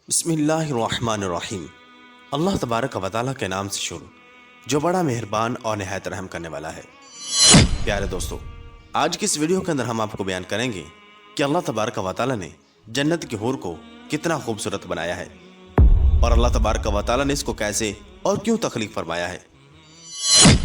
بسم اللہ الرحمن الرحیم۔ اللہ تبارک و تعالیٰ کے نام سے شروع جو بڑا مہربان اور نہایت رحم کرنے والا ہے۔ پیارے دوستو، آج کی اس ویڈیو کے اندر ہم آپ کو بیان کریں گے کہ اللہ تبارک و تعالیٰ نے جنت کی حور کو کتنا خوبصورت بنایا ہے اور اللہ تبارک و تعالیٰ نے اس کو کیسے اور کیوں تخلیق فرمایا ہے۔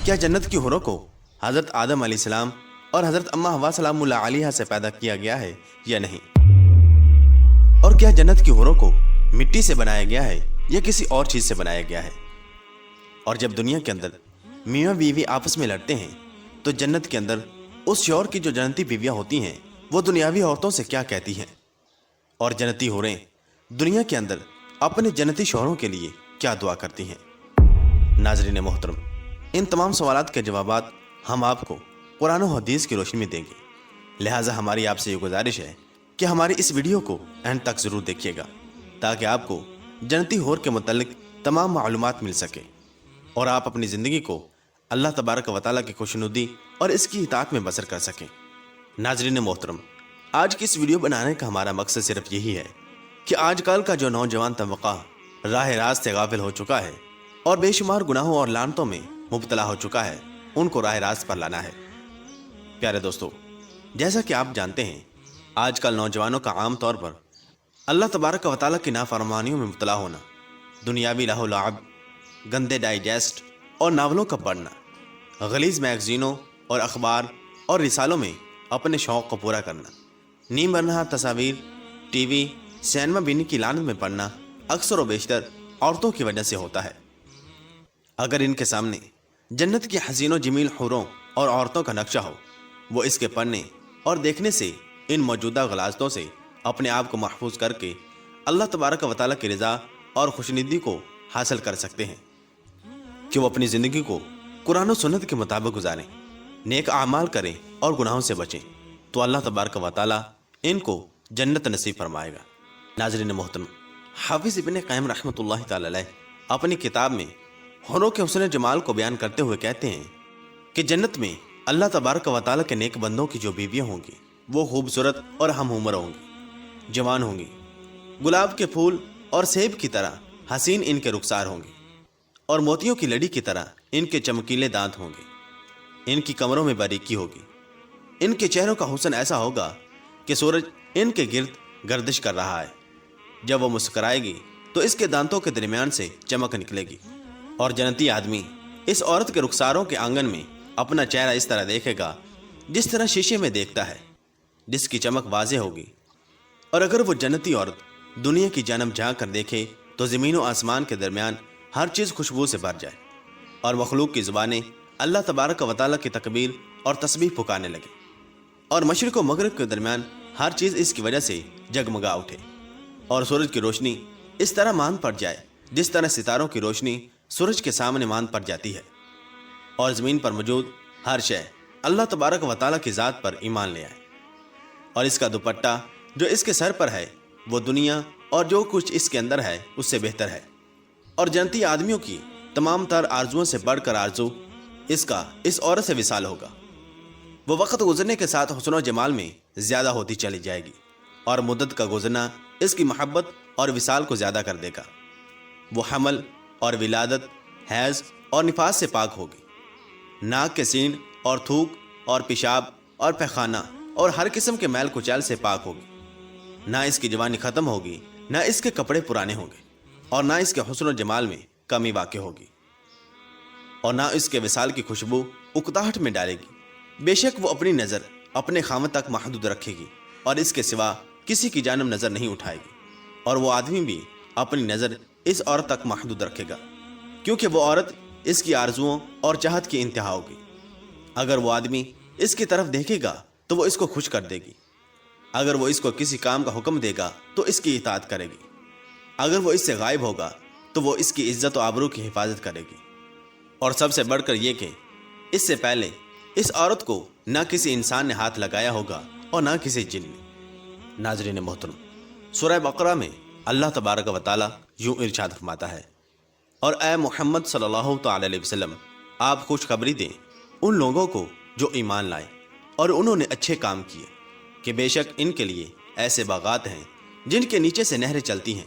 کیا جنت کی حوروں کو حضرت آدم علیہ السلام اور حضرت اماں حوا سلام اللہ علیہا سے پیدا کیا گیا ہے یا نہیں؟ اور کیا جنت کی حوروں کو مٹی سے بنایا گیا ہے یا کسی اور چیز سے بنایا گیا ہے؟ اور جب دنیا کے اندر میاں بیوی آپس میں لڑتے ہیں تو جنت کے اندر اس شوہر کی جو جنتی بیویاں ہوتی ہیں وہ دنیاوی عورتوں سے کیا کہتی ہیں؟ اور جنتی حوریں دنیا کے اندر اپنے جنتی شوہروں کے لیے کیا دعا کرتی ہیں؟ ناظرین محترم، ان تمام سوالات کے جوابات ہم آپ کو قرآن و حدیث کی روشنی میں دیں گے، لہٰذا ہماری آپ سے یہ گزارش ہے کہ ہماری اس ویڈیو کو اینڈ تک ضرور دیکھیے گا تاکہ آپ کو جنتی حور کے متعلق تمام معلومات مل سکے اور آپ اپنی زندگی کو اللہ تبارک و تعالیٰ کی خوشنودی اور اس کی اطاعت میں بسر کر سکیں۔ ناظرین محترم، آج کی اس ویڈیو بنانے کا ہمارا مقصد صرف یہی ہے کہ آج کل کا جو نوجوان طبقہ راہ راست سے غافل ہو چکا ہے اور بے شمار گناہوں اور لعنتوں میں مبتلا ہو چکا ہے، ان کو راہ راست پر لانا ہے۔ پیارے دوستو، جیسا کہ آپ جانتے ہیں، آج کل نوجوانوں کا عام طور پر اللہ تبارک و تعالیٰ کی نافرمانیوں میں مبتلا ہونا، دنیاوی لہو لعب، گندے ڈائجسٹ اور ناولوں کا پڑھنا، غلیظ میگزینوں اور اخبار اور رسالوں میں اپنے شوق کو پورا کرنا، نیم برہنہ تصاویر، ٹی وی، سینما بینی کی لعنت میں پڑنا اکثر و بیشتر عورتوں کی وجہ سے ہوتا ہے۔ اگر ان کے سامنے جنت کی حسین و جمیل حوروں اور عورتوں کا نقشہ ہو، وہ اس کے پڑھنے اور دیکھنے سے ان موجودہ غلاظتوں سے اپنے آپ کو محفوظ کر کے اللہ تبارک و تعالیٰ کی رضا اور خوشنودی کو حاصل کر سکتے ہیں کہ وہ اپنی زندگی کو قرآن و سنت کے مطابق گزاریں، نیک اعمال کریں اور گناہوں سے بچیں، تو اللہ تبارک و تعالیٰ ان کو جنت نصیب فرمائے گا۔ ناظرین محترم، حافظ ابن قیم رحمۃ اللہ تعالی علیہ اپنی کتاب میں حوروں کے حسن جمال کو بیان کرتے ہوئے کہتے ہیں کہ جنت میں اللہ تبارک و تعالیٰ کے نیک بندوں کی جو بیویاں ہوں گی وہ خوبصورت اور ہم عمر ہوں گی، جوان ہوں گی، گلاب کے پھول اور سیب کی طرح حسین ان کے رخسار ہوں گے اور موتیوں کی لڑی کی طرح ان کے چمکیلے دانت ہوں گے، ان کی کمروں میں باریکی ہوگی، ان کے چہروں کا حسن ایسا ہوگا کہ سورج ان کے گرد گردش کر رہا ہے، جب وہ مسکرائے گی تو اس کے دانتوں کے درمیان سے چمک نکلے گی، اور جنتی آدمی اس عورت کے رخساروں کے آنگن میں اپنا چہرہ اس طرح دیکھے گا جس طرح شیشے میں دیکھتا ہے، جس کی چمک واضح ہوگی۔ اور اگر وہ جنتی عورت دنیا کی جانب جھانک کر دیکھے تو زمین و آسمان کے درمیان ہر چیز خوشبو سے بھر جائے اور مخلوق کی زبانیں اللہ تبارک و تعالیٰ کی تکبیر اور تسبیح پکارنے لگے، اور مشرق و مغرب کے درمیان ہر چیز اس کی وجہ سے جگمگا اٹھے، اور سورج کی روشنی اس طرح مان پڑ جائے جس طرح ستاروں کی روشنی سورج کے سامنے مان پڑ جاتی ہے، اور زمین پر موجود ہر شے اللہ تبارک و تعالیٰ کی ذات پر ایمان لے آئے، اور اس کا دوپٹہ جو اس کے سر پر ہے وہ دنیا اور جو کچھ اس کے اندر ہے اس سے بہتر ہے، اور جنتی آدمیوں کی تمام تر آرزوؤں سے بڑھ کر آرزو اس عورت سے وصال ہوگا۔ وہ وقت گزرنے کے ساتھ حسن و جمال میں زیادہ ہوتی چلی جائے گی، اور مدت کا گزرنا اس کی محبت اور وصال کو زیادہ کر دے گا۔ وہ حمل اور ولادت، حیض اور نفاس سے پاک ہوگی، ناک کے سین اور تھوک اور پیشاب اور پیخانہ اور ہر قسم کے میل کچیل سے پاک ہوگی، نہ اس کی جوانی ختم ہوگی، نہ اس کے کپڑے پرانے ہوں گے، اور نہ اس کے حسن و جمال میں کمی واقع ہوگی، اور نہ اس کے وصال کی خوشبو اکتاہٹ میں ڈالے گی۔ بے شک وہ اپنی نظر اپنے خامد تک محدود رکھے گی اور اس کے سوا کسی کی جانب نظر نہیں اٹھائے گی، اور وہ آدمی بھی اپنی نظر اس عورت تک محدود رکھے گا، کیونکہ وہ عورت اس کی آرزوؤں اور چاہت کی انتہا ہوگی۔ اگر وہ آدمی اس کی طرف دیکھے گا تو وہ اس کو خوش کر دے گی، اگر وہ اس کو کسی کام کا حکم دے گا تو اس کی اطاعت کرے گی، اگر وہ اس سے غائب ہوگا تو وہ اس کی عزت و آبرو کی حفاظت کرے گی، اور سب سے بڑھ کر یہ کہ اس سے پہلے اس عورت کو نہ کسی انسان نے ہاتھ لگایا ہوگا اور نہ کسی جن نے۔ ناظرین محترم، سورہ بقرہ میں اللہ تبارک و تعالیٰ یوں ارشاد فرماتا ہے، اور اے محمد صلی اللہ تعالی علیہ وسلم، آپ خوشخبری دیں ان لوگوں کو جو ایمان لائے اور انہوں نے اچھے کام کیے کہ بے شک ان کے لیے ایسے باغات ہیں جن کے نیچے سے نہریں چلتی ہیں،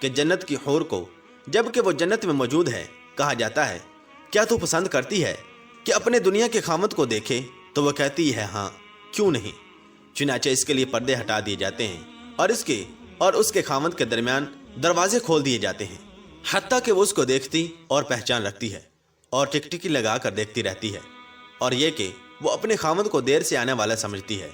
کہ جنت کی حور کو جب کہ وہ جنت میں موجود ہے کہا جاتا ہے کیا تو پسند کرتی ہے کہ اپنے دنیا کے خامد کو دیکھے؟ تو وہ کہتی ہے ہاں، کیوں نہیں۔ چنانچہ اس کے لیے پردے ہٹا دیے جاتے ہیں اور اس کے خامد کے درمیان دروازے کھول دیے جاتے ہیں، حتیٰ کہ وہ اس کو دیکھتی اور پہچان رکھتی ہے اور ٹکٹکی لگا کر دیکھتی رہتی ہے، اور یہ کہ وہ اپنے خامد کو دیر سے آنے والا سمجھتی ہے۔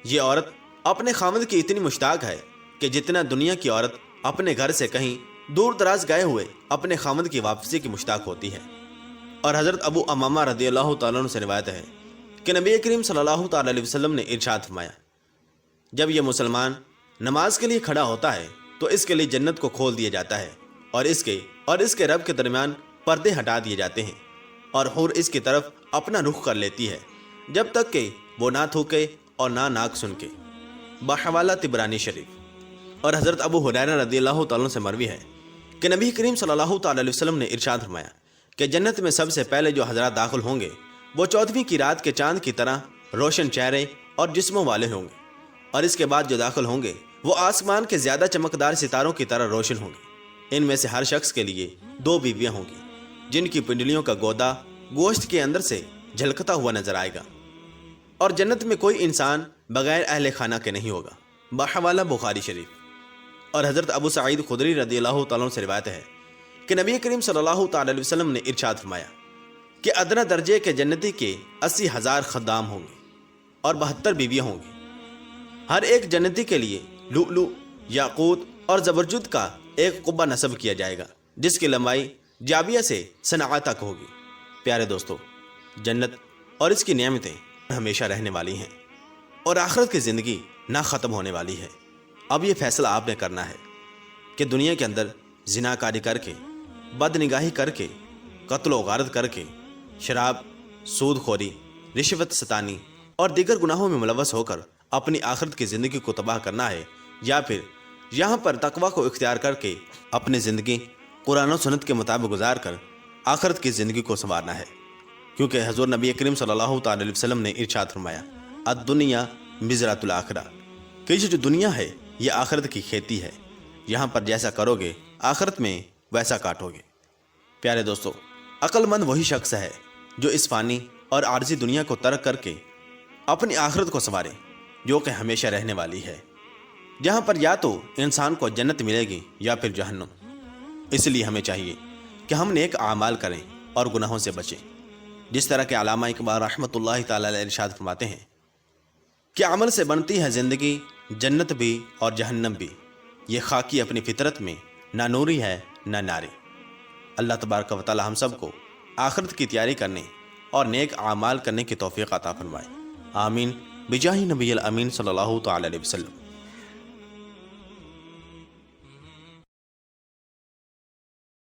یہ عورت اپنے خامد کی اتنی مشتاق ہے کہ جتنا دنیا کی عورت اپنے گھر سے کہیں دور دراز گئے ہوئے اپنے خامد کی واپسی کی مشتاق ہوتی ہے۔ اور حضرت ابو امامہ رضی اللہ تعالیٰ عنہ سے روایت ہے کہ نبی کریم صلی اللہ تعالیٰ علیہ وسلم نے ارشاد فرمایا، جب یہ مسلمان نماز کے لیے کھڑا ہوتا ہے تو اس کے لیے جنت کو کھول دیا جاتا ہے اور اس کے رب کے درمیان پردے ہٹا دیے جاتے ہیں، اور حور اس کی طرف اپنا رخ کر لیتی ہے جب تک کہ وہ نہ تھوکے اور نہ ناک سن کے۔ بحوالہ طبرانی شریف۔ اور حضرت ابو ہریرہ رضی اللہ تعالیٰ عنہ سے مروی ہے کہ نبی کریم صلی اللہ تعالیٰ علیہ وسلم نے ارشاد فرمایا کہ جنت میں سب سے پہلے جو حضرات داخل ہوں گے وہ 14ویں کی رات کے چاند کی طرح روشن چہرے اور جسموں والے ہوں گے، اور اس کے بعد جو داخل ہوں گے وہ آسمان کے زیادہ چمکدار ستاروں کی طرح روشن ہوں گے۔ ان میں سے ہر شخص کے لیے 2 بیویاں ہوں گی جن کی پنڈلیوں کا گودا گوشت کے اندر سے جھلکتا ہوا نظر آئے گا، اور جنت میں کوئی انسان بغیر اہل خانہ کے نہیں ہوگا۔ بحوالہ بخاری شریف۔ اور حضرت ابو سعید خدری رضی اللہ تعالیٰ عنہ سے روایت ہے کہ نبی کریم صلی اللہ تعالیٰ علیہ وسلم نے ارشاد فرمایا کہ ادنی درجے کے جنتی کے 80,000 خدام ہوں گے اور 72 بیویاں ہوں گی۔ ہر ایک جنتی کے لیے لؤلؤ، یاقوت اور زبرجد کا ایک قبہ نصب کیا جائے گا جس کی لمبائی جابیہ سے صنعاء تک ہوگی۔ پیارے دوستو، جنت اور اس کی نعمتیں ہمیشہ رہنے والی ہیں اور آخرت کی زندگی نہ ختم ہونے والی ہے۔ اب یہ فیصلہ آپ نے کرنا ہے کہ دنیا کے اندر زناکاری کر کے، بد نگاہی کر کے، قتل و غارت کر کے، شراب، سود خوری، رشوت ستانی اور دیگر گناہوں میں ملوث ہو کر اپنی آخرت کی زندگی کو تباہ کرنا ہے، یا پھر یہاں پر تقویٰ کو اختیار کر کے اپنی زندگی قرآن و سنت کے مطابق گزار کر آخرت کی زندگی کو سنوارنا ہے۔ کیونکہ حضور نبی کریم صلی اللہ تعالی علیہ وسلم نے ارشاد فرمایا، الدنیا مزرعۃ الآخرہ، کہ یہ جو دنیا ہے یہ آخرت کی کھیتی ہے، یہاں پر جیسا کرو گے آخرت میں ویسا کاٹو گے۔ پیارے دوستو، عقل مند وہی شخص ہے جو اس فانی اور عارضی دنیا کو ترک کر کے اپنی آخرت کو سنوارے، جو کہ ہمیشہ رہنے والی ہے، جہاں پر یا تو انسان کو جنت ملے گی یا پھر جہنم۔ اس لیے ہمیں چاہیے کہ ہم نیک اعمال کریں اور گناہوں سے بچیں، جس طرح کہ علامہ اقبال رحمۃ اللہ تعالی علیہ ارشاد فرماتے ہیں کہ عمل سے بنتی ہے زندگی، جنت بھی اور جہنم بھی، یہ خاکی اپنی فطرت میں نہ نوری ہے نہ ناری۔ اللہ تبارک و تعالی ہم سب کو آخرت کی تیاری کرنے اور نیک اعمال کرنے کی توفیق عطا فرمائے، آمین بجاہ نبی الامین صلی اللہ تعالی علیہ وسلم۔